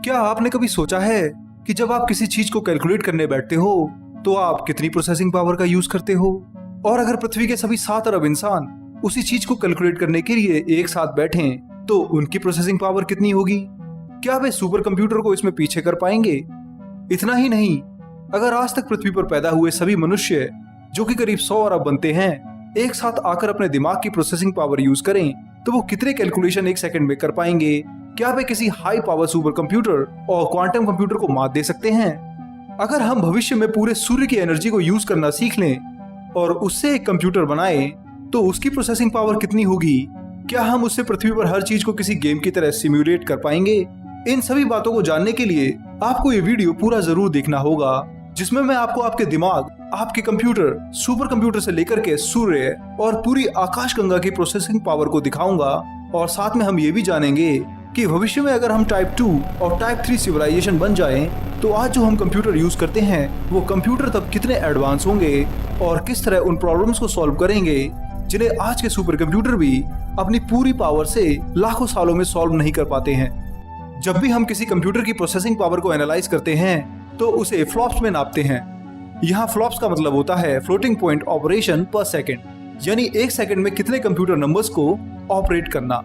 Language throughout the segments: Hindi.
क्या आपने कभी सोचा है कि जब आप किसी चीज को कैलकुलेट करने बैठते हो तो आप कितनी प्रोसेसिंग पावर का यूज करते हो? और अगर पृथ्वी के सभी 7 अरब इंसान उसी चीज को कैलकुलेट करने के लिए एक साथ बैठें तो उनकी प्रोसेसिंग पावर कितनी होगी? क्या वे सुपर कंप्यूटर को इसमें पीछे कर पाएंगे? इतना ही नहीं, अगर आज तक पृथ्वी पर पैदा हुए सभी मनुष्य जो कि करीब 100 अरब बनते हैं एक साथ आकर अपने दिमाग की प्रोसेसिंग पावर यूज करें तो वो कितने कैलकुलेशन एक सेकंड में कर पाएंगे? क्या वे किसी हाई पावर सुपर कंप्यूटर और क्वांटम कंप्यूटर को मात दे सकते हैं? अगर हम भविष्य में पूरे सूर्य की एनर्जी को यूज करना सीख लें और उससे एक कंप्यूटर बनाएं तो उसकी प्रोसेसिंग पावर कितनी होगी? क्या हम उससे पृथ्वी पर हर चीज को किसी गेम की तरह सिम्युलेट कर पाएंगे? इन सभी बातों को जानने के लिए आपको ये वीडियो पूरा जरूर देखना होगा, जिसमें मैं आपको आपके दिमाग, आपके कंप्यूटर, सुपर कंप्यूटर से लेकर के सूर्य और पूरी आकाशगंगा की प्रोसेसिंग पावर को दिखाऊंगा। और साथ में हम ये भी जानेंगे कि भविष्य में अगर हम टाइप 2 और टाइप 3 सिविलाइजेशन बन जाएं, तो आज जो हम कंप्यूटर यूज करते हैं वो कंप्यूटर तब कितने एडवांस होंगे और किस तरह उन प्रॉब्लम्स को सॉल्व करेंगे जिन्हें आज के सुपर कंप्यूटर भी अपनी पूरी पावर से लाखों सालों में सॉल्व नहीं कर पाते हैं। जब भी हम किसी कंप्यूटर की प्रोसेसिंग पावर को एनालाइज करते हैं तो उसे फ्लॉप्स में नापते हैं। यहाँ फ्लॉप्स का मतलब होता है फ्लोटिंग पॉइंट ऑपरेशन पर सेकेंड, यानी एक सेकंड में कितने कंप्यूटर नंबर्स को ऑपरेट करना।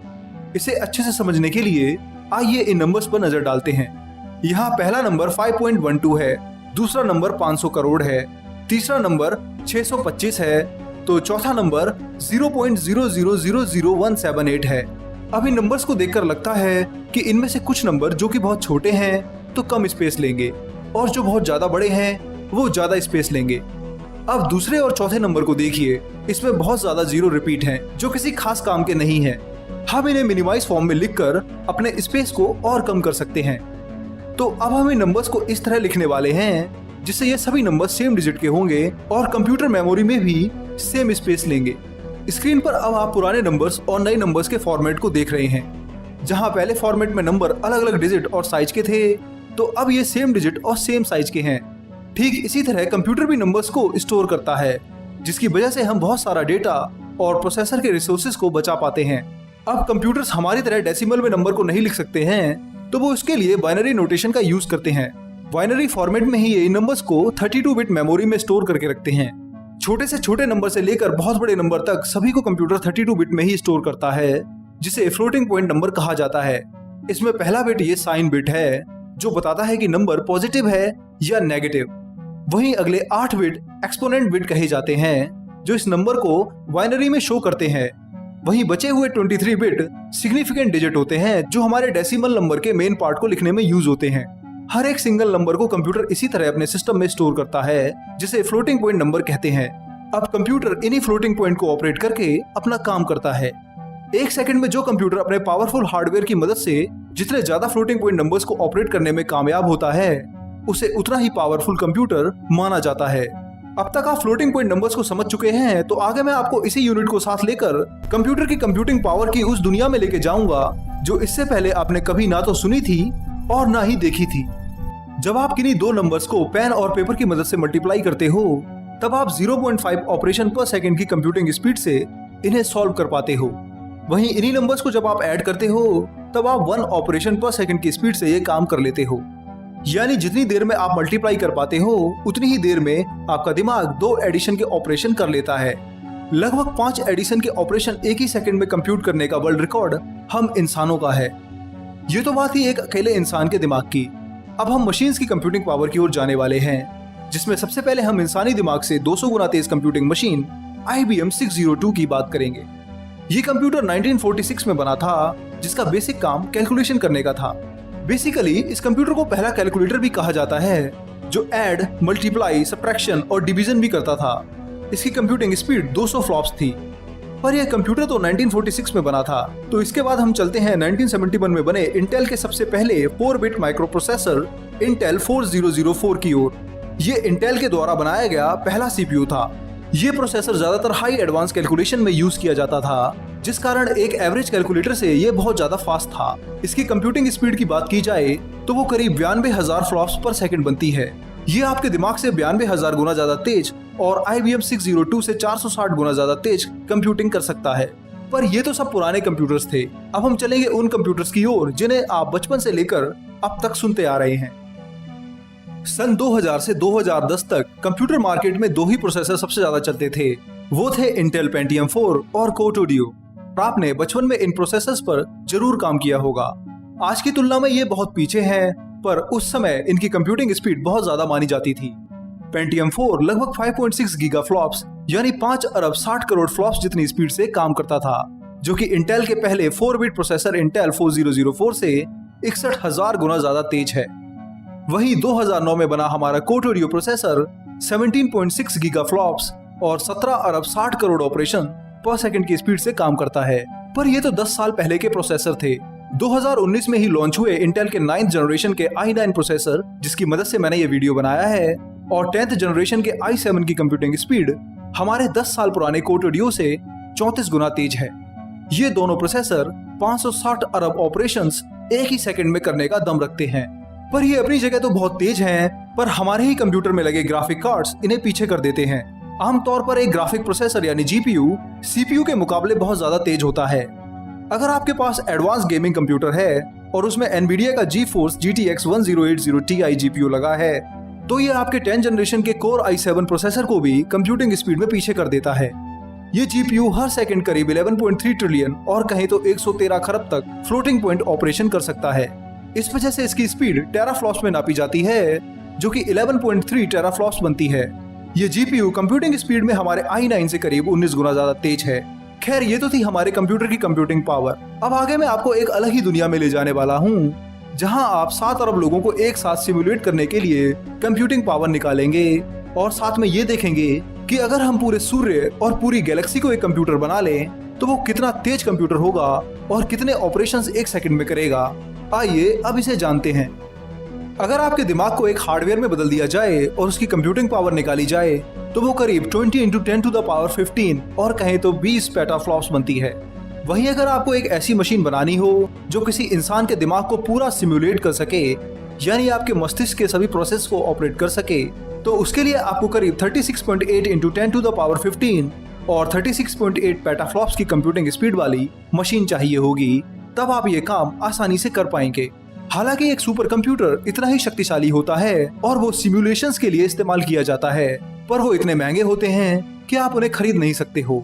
इसे अच्छे से समझने के लिए आइए इन नंबर्स पर नजर डालते हैं। यहाँ पहला नंबर 5.12 है, दूसरा नंबर 500 करोड़ है, तीसरा नंबर 625 है, तो चौथा नंबर 0.0000178 है। अब इन नंबर्स को देखकर लगता है कि इनमें से कुछ नंबर जो कि बहुत छोटे हैं तो कम स्पेस लेंगे और जो बहुत ज्यादा बड़े हैं वो ज्यादा स्पेस लेंगे। अब दूसरे और चौथे नंबर को देखिए, इसमें बहुत ज्यादा जीरो रिपीट हैं जो किसी खास काम के नहीं हैं। हम इन्हें मिनिमाइज फॉर्म में लिखकर अपने स्पेस को और कम कर सकते हैं। तो अब हम इन नंबर्स को इस तरह लिखने वाले हैं जिससे ये सभी नंबर सेम डिजिट के होंगे और कंप्यूटर मेमोरी में भी सेम स्पेस लेंगे। स्क्रीन पर अब आप पुराने नंबर्स और नए नंबर्स के फॉर्मेट को देख रहे हैं। जहां पहले फॉर्मेट में नंबर अलग अलग डिजिट और साइज के थे, तो अब ये सेम डिजिट और सेम साइज के हैं। ठीक इसी तरह कंप्यूटर भी नंबर्स को स्टोर करता है, जिसकी वजह से हम बहुत सारा डेटा और प्रोसेसर के रिसोर्सेज को बचा पाते हैं। अब कंप्यूटर्स हमारी तरह डेसिमल में नंबर को नहीं लिख सकते हैं, तो वो उसके लिए बाइनरी नोटेशन का यूज करते हैं। बाइनरी फॉर्मेट में ही ये नंबर्स को 32 बिट मेमोरी में स्टोर करके रखते हैं। छोटे से छोटे नंबर से लेकर बहुत बड़े नंबर तक सभी को कंप्यूटर 32 बिट में ही स्टोर करता है, जिसे फ्लोटिंग पॉइंट नंबर कहा जाता है। इसमें पहला बिट ये साइन बिट है जो बताता है कि नंबर पॉजिटिव है या नेगेटिव। वहीं अगले 8 बिट एक्सपोनेंट बिट कहे जाते हैं जो इस नंबर को बाइनरी में शो करते हैं। वहीं बचे हुए 23 बिट सिग्निफिकेंट डिजिट होते हैं जो हमारे डेसिमल नंबर के मेन पार्ट को लिखने में यूज होते हैं। हर एक सिंगल नंबर को कंप्यूटर इसी तरह अपने सिस्टम में स्टोर करता है, जिसे फ्लोटिंग पॉइंट नंबर कहते हैं। अब कंप्यूटर इन्हीं फ्लोटिंग पॉइंट को ऑपरेट करके अपना काम करता है। एक सेकंड में जो कंप्यूटर अपने पावरफुल हार्डवेयर की मदद से जितने ज्यादा फ्लोटिंग पॉइंट नंबर्स को ऑपरेट करने में कामयाब होता है, उसे उतना ही पावरफुल कंप्यूटर माना जाता है। अब तक आप फ्लोटिंग पॉइंट नंबर्स को समझ चुके हैं, तो आगे मैं आपको इसी यूनिट को साथ लेकर कंप्यूटर की कंप्यूटिंग पावर की उस दुनिया में लेके जाऊंगा जो इससे पहले आपने कभी ना तो सुनी थी और ना ही देखी थी। जब आप किन्हीं दो नंबर्स को पेन और पेपर की मदद से मल्टीप्लाई करते हो, तब आप 0.5 ऑपरेशन पर सेकंड की कंप्यूटिंग स्पीड से इन्हें सॉल्व कर पाते हो। वहीं इन्हीं नंबर्स को जब आप ऐड करते हो, तब आप 1 ऑपरेशन पर सेकंड की स्पीड से ये काम कर लेते हो। यानी जितनी देर में आप मल्टीप्लाई कर पाते हो, उतनी ही देर में आपका दिमाग 2 एडिशन के ऑपरेशन कर लेता है। लगभग 5 एडिशन के ऑपरेशन एक ही सेकंड में कंप्यूट करने का वर्ल्ड रिकॉर्ड हम इंसानों का है। ये तो बात ही एक अकेले इंसान के दिमाग की। अब हम मशीन्स की कंप्यूटिंग पावर की ओर जाने वाले हैं, जिसमें सबसे पहले हम इंसानी दिमाग से 200 गुना तेज कंप्यूटिंग मशीन IBM 602 की बात करेंगे। ये कंप्यूटर 1946 में बना था, जिसका बेसिक काम कैलकुलेशन करने का था। बेसिकली इस कंप्यूटर को पहला कैलकुलेटर भी कहा जाता है, जो ऐड, मल्टीप्लाई, सब्ट्रैक्शन और डिवीजन भी करता था। इसकी कंप्यूटिंग स्पीड 200 फ्लॉप्स थी। पर यह कंप्यूटर तो 1946 में बना था, तो इसके बाद हम चलते हैं 1971 में बने इंटेल के सबसे पहले 4 बिट माइक्रो प्रोसेसर इंटेल 4004 की ओर। ये इंटेल के द्वारा बनाया गया पहला CPU था। ये प्रोसेसर ज्यादातर हाई एडवांस कैलकुलेशन में यूज किया जाता था, जिस कारण एक एवरेज कैलकुलेटर से ये बहुत ज्यादा फास्ट था। इसकी कंप्यूटिंग स्पीड की बात की जाए तो वो करीब 92,000 फ्लॉप्स पर सेकंड बनती है। ये आपके दिमाग से 92,000 गुना ज्यादा तेज और IBM 602 से 460 गुना ज्यादा तेज कंप्यूटिंग कर सकता है। पर ये तो सब पुराने कंप्यूटर्स थे। अब हम चलेंगे उन कंप्यूटर्स की ओर जिन्हें आप बचपन से लेकर अब तक सुनते आ रहे हैं। सन 2000 से 2010 तक कंप्यूटर मार्केट में दो ही प्रोसेसर सबसे ज्यादा चलते थे, वो थे इंटेल पेंटियम 4 और कोर्टेडियो। आपने बचपन में इन प्रोसेसर्स पर जरूर काम किया होगा। आज की तुलना में ये बहुत पीछे हैं, पर उस समय इनकी कंप्यूटिंग स्पीड बहुत ज्यादा मानी जाती थी। पेंटियम 4 लगभग 5.6 गीगा फ्लॉप्स यानी 5 अरब 60 करोड़ फ्लॉप्स जितनी स्पीड से काम करता था, जो कि इंटेल के पहले 4-बिट प्रोसेसर इंटेल 4004 से 61,000 गुना ज्यादा तेज है। वहीं 2009 में बना हमारा कोर्टेडियो प्रोसेसर 17.6 गीगा फ्लॉप्स और 17 अरब 60 करोड़ ऑपरेशन पर सेकंड की स्पीड से काम करता है। पर ये तो 10 साल पहले के प्रोसेसर थे। 2019 में ही लॉन्च हुए इंटेल के 9th जनरेशन के i9 प्रोसेसर, जिसकी मदद से मैंने ये वीडियो बनाया है, और 10th जनरेशन के i7 की कंप्यूटिंग स्पीड हमारे 10 साल पुराने कोर्टेडियो से 34 गुना तेज है। ये दोनों प्रोसेसर 560 अरब ऑपरेशंस एक ही सेकंड में करने का दम रखते हैं। पर ये अपनी जगह तो बहुत तेज हैं, पर हमारे ही कंप्यूटर में लगे ग्राफिक कार्ड्स इन्हें पीछे कर देते हैं। आमतौर पर एक ग्राफिक प्रोसेसर यानी जीपीयू सीपीयू के मुकाबले बहुत ज्यादा तेज होता है। अगर आपके पास एडवांस गेमिंग कंप्यूटर है और उसमें एनवीडिया का GeForce GTX 1080 Ti जीपीयू लगा है, तो ये आपके 10th जनरेशन के कोर i7 प्रोसेसर को भी कंप्यूटिंग स्पीड में पीछे कर देता है। ये जीपीयू हर सेकंड करीब 11.3 ट्रिलियन और कहीं तो 113 खरब तक फ्लोटिंग पॉइंट ऑपरेशन कर सकता है। इस वजह से इसकी स्पीड टेराफ्लॉप्स में नापी जाती है, जो कि 11.3 टेराफ्लॉप्स बनती है। ये जीपीयू कंप्यूटिंग स्पीड में हमारे i9 से करीब 19 गुना ज्यादा तेज है। खैर, ये तो थी हमारे कंप्यूटर की कंप्यूटिंग पावर। अब आगे मैं आपको एक अलग ही दुनिया में ले जाने वाला हूँ, जहां आप 7 अरब लोगों को एक साथ सिमुलेट करने के लिए कंप्यूटिंग पावर निकालेंगे और साथ में ये देखेंगे कि अगर हम पूरे सूर्य और पूरी गैलेक्सी को एक कंप्यूटर बना लें तो वो कितना तेज कंप्यूटर होगा और कितने ऑपरेशंस एक सेकंड में करेगा। आइए अब इसे जानते हैं। अगर आपके दिमाग को एक हार्डवेयर में बदल दिया जाए और उसकी कंप्यूटिंग पावर निकाली जाए तो वो करीब 20 × 10⁻15 और कहें तो 20 पेटाफ्लॉप्स बनती है। वहीं अगर आपको एक ऐसी मशीन बनानी हो जो किसी इंसान के दिमाग को पूरा सिमुलेट कर सके, यानी आपके मस्तिष्क के सभी प्रोसेस को ऑपरेट कर सके, तो उसके लिए आपको करीब 36.8 × 10⁻15 और 36.8 पेटाफ्लॉप्स की कंप्यूटिंग स्पीड वाली मशीन चाहिए होगी। तब आप ये काम आसानी से कर पाएंगे। हालांकि एक सुपर कंप्यूटर इतना ही शक्तिशाली होता है और वो सिमुलेशंस के लिए इस्तेमाल किया जाता है, पर वो इतने महंगे होते हैं कि आप उन्हें खरीद नहीं सकते हो।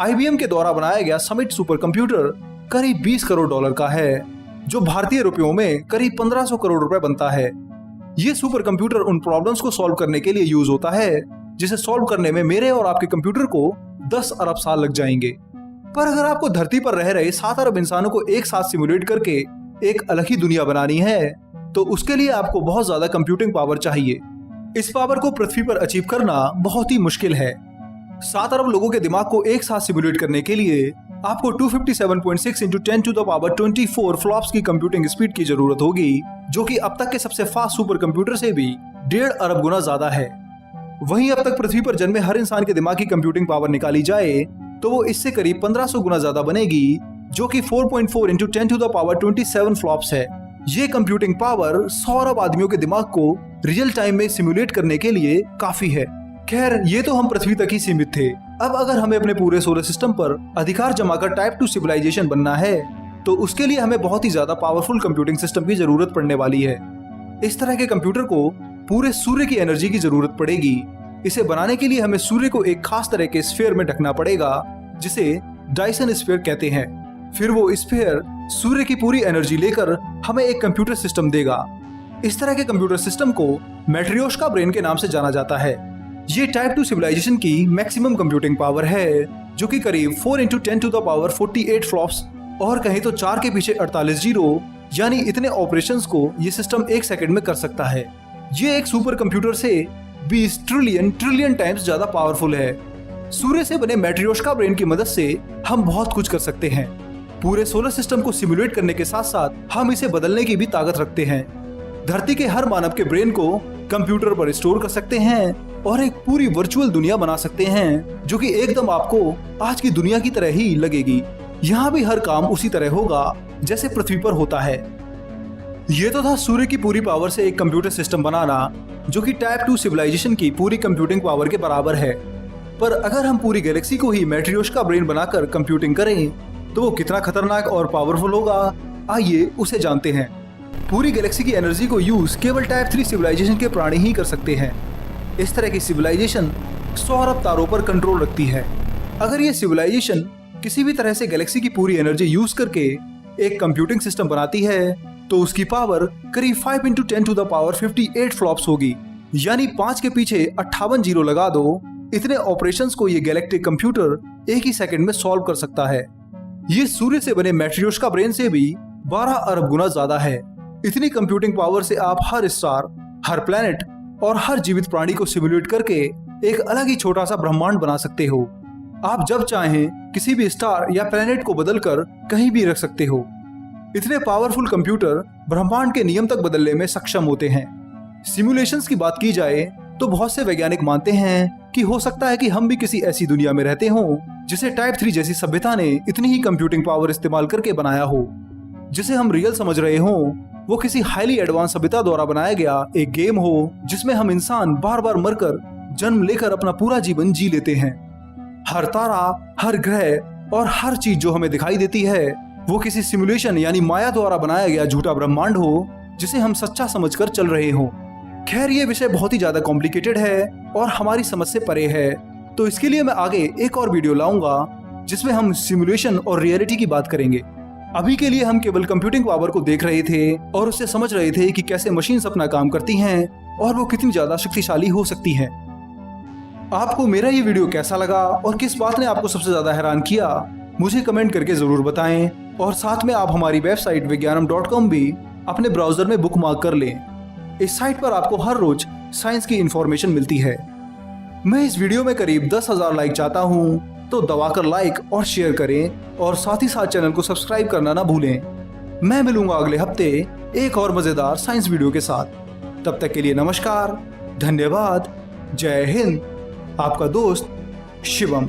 IBM के द्वारा बनाया गया समिट सुपर कंप्यूटर करीब 20 करोड़ डॉलर का है, जो भारतीय रुपयों में करीब 1500 करोड़ रुपए बनता है। ये सुपर कंप्यूटर उन प्रॉब्लम्स को सॉल्व करने के लिए यूज होता है जिसे सॉल्व करने में मेरे और आपके कंप्यूटर को 10 अरब साल लग जाएंगे। पर अगर आपको धरती पर रह रहे 7 अरब इंसानों को एक साथ सिमुलेट करके एक अलग ही दुनिया बनानी है, तो उसके लिए आपको बहुत ज्यादा कंप्यूटिंग पावर चाहिए। इस पावर को पृथ्वी पर अचीव करना बहुत ही मुश्किल है। 7 अरब लोगों के दिमाग को एक साथ सिमुलेट करने के लिए आपको 257.6 × 10⁻24 फ्लॉप्स की कंप्यूटिंग स्पीड की जरूरत होगी, जो कि अब तक के सबसे फास्ट सुपर कंप्यूटर से भी 1.5 अरब गुना ज्यादा है। वहीं अब तक पृथ्वी पर जन्मे हर इंसान के दिमाग की कंप्यूटिंग पावर निकाली जाए तो वो इससे करीब 1500 गुना ज्यादा बनेगी, जो कि 4.4 × 10⁻27 फ्लॉप्स है। ये कंप्यूटिंग पावर 100 अरब आदमियों के दिमाग को रियल टाइम में सिमुलेट करने के लिए काफी है। खैर, ये तो हम पृथ्वी तक ही सीमित थे। अब अगर हमें अपने पूरे सोलर सिस्टम पर अधिकार जमाकर टाइप 2 सिविलाइजेशन बनना है, तो उसके लिए हमें बहुत ही ज्यादा पावरफुल कंप्यूटिंग सिस्टम की जरूरत पड़ने वाली है। इस तरह के कंप्यूटर को पूरे सूर्य की एनर्जी की जरूरत पड़ेगी। इसे बनाने के लिए हमें सूर्य को एक खास तरह के स्फीयर में ढकना पड़ेगा, जिसे डायसन स्फीयर कहते हैं। फिर वो स्फीयर सूर्य की पूरी एनर्जी लेकर हमें एक कंप्यूटर सिस्टम देगा। इस तरह के कंप्यूटर सिस्टम को मैट्रियोश्का ब्रेन के नाम से जाना जाता है। ये टाइप 2 सिविलाइजेशन की मैक्सिमम कंप्यूटिंग पावर है, जो कि करीब 4 × 10⁻48 फ्लॉप्स और कहीं तो 4 के पीछे 48 जीरो, यानी इतने ऑपरेशंस को ये सिस्टम एक सेकंड में कर सकता है। ये एक सुपर कंप्यूटर से 20 ट्रिलियन टाइम्स ज्यादा पावरफुल है। सूर्य से बने मैट्रियोश्का ब्रेन की मदद से हम बहुत कुछ कर सकते हैं। पूरे सोलर सिस्टम को सिमुलेट करने के साथ साथ हम इसे बदलने की भी ताकत रखते हैं। धरती के हर मानव के ब्रेन को कंप्यूटर पर स्टोर कर सकते हैं और एक पूरी वर्चुअल दुनिया बना सकते हैं, जो कि एकदम आपको आज की दुनिया की तरह ही लगेगी। यहाँ भी हर काम उसी तरह होगा जैसे पृथ्वी पर होता है। ये तो था सूर्य की पूरी पावर से एक कंप्यूटर सिस्टम बनाना, जो कि टाइप 2 सिविलाइजेशन की पूरी कंप्यूटिंग पावर के बराबर है। पर अगर हम पूरी गैलेक्सी को ही मैट्रियोशका ब्रेन बनाकर कंप्यूटिंग करें तो वो कितना खतरनाक और पावरफुल होगा, आइए उसे जानते हैं। पूरी गैलेक्सी की एनर्जी को यूज केवल टाइप 3 सिविलाइजेशन के प्राणी ही कर सकते हैं। इस तरह की सिविलाइजेशन 100 अरब तारों पर कंट्रोल रखती है। अगर ये सिविलाइजेशन किसी भी तरह से गैलेक्सी की पूरी एनर्जी यूज करके एक कंप्यूटिंग सिस्टम बनाती है तो उसकी पावर करीब 5 × 10⁻58 फ्लॉप्स होगी, यानी 5 के पीछे 58 जीरो लगा दो। इतने ऑपरेशंस को ये गैलेक्टिक कंप्यूटर एक ही सेकंड में सॉल्व कर सकता है। ये सूर्य से बने मैट्रियोशका ब्रेन से भी 12 अरब गुना ज्यादा है। इतनी कंप्यूटिंग पावर से आप हर स्टार, हर प्लेनेट और हर जीवित प्राणी को सिमुलेट करके एक अलग ही छोटा सा ब्रह्मांड बना सकते हो। आप जब चाहें किसी भी स्टार या प्लेनेट को बदलकर कहीं भी रख सकते हो। इतने पावरफुल कंप्यूटर ब्रह्मांड के नियम तक बदलने में सक्षम होते हैं। सिमुलेशंस की बात की जाए तो बहुत से वैज्ञानिक मानते हैं कि हो सकता है कि हम भी किसी ऐसी दुनिया में रहते हों जिसे टाइप 3 जैसी सभ्यता ने इतनी ही कंप्यूटिंग पावर इस्तेमाल करके बनाया हो। जिसे हम रियल समझ रहे हों वो किसी हाईली एडवांस सभ्यता द्वारा बनाया गया एक गेम हो जिसमें हम इंसान बार बार मरकर जन्म लेकर अपना पूरा जीवन जी लेते हैं। हर तारा, हर ग्रह और हर चीज जो हमें दिखाई देती है वो किसी सिमुलेशन यानी माया द्वारा बनाया गया झूठा ब्रह्मांड हो जिसे हम सच्चा समझकर चल रहे हों। खैर, ये विषय बहुत ही ज्यादा कॉम्प्लिकेटेड है और हमारी समझ से परे है, तो इसके लिए मैं आगे एक और वीडियो लाऊंगा जिसमें हम सिमुलेशन और रियलिटी की बात करेंगे। अभी के लिए हम केवल कंप्यूटिंग पावर को देख रहे थे और उससे समझ रहे थे कि कैसे मशीन्स अपना काम करती हैं और वो कितनी ज्यादा शक्तिशाली हो सकती हैं। आपको मेरा ये वीडियो कैसा लगा और किस बात ने आपको सबसे ज्यादा हैरान किया, मुझे कमेंट करके जरूर बताएं। और साथ में आप हमारी वेबसाइट विज्ञानम.com भी अपने ब्राउजर में बुकमार्क कर लें। इस साइट पर आपको हर रोज साइंस की इंफॉर्मेशन मिलती है। मैं इस वीडियो में करीब 10,000 लाइक चाहता हूँ, तो दबाकर लाइक और शेयर करें और साथ ही साथ चैनल को सब्सक्राइब करना ना भूलें। मैं मिलूंगा अगले हफ्ते एक और मजेदार साइंस वीडियो के साथ। तब तक के लिए नमस्कार, धन्यवाद, जय हिंद। आपका दोस्त शिवम।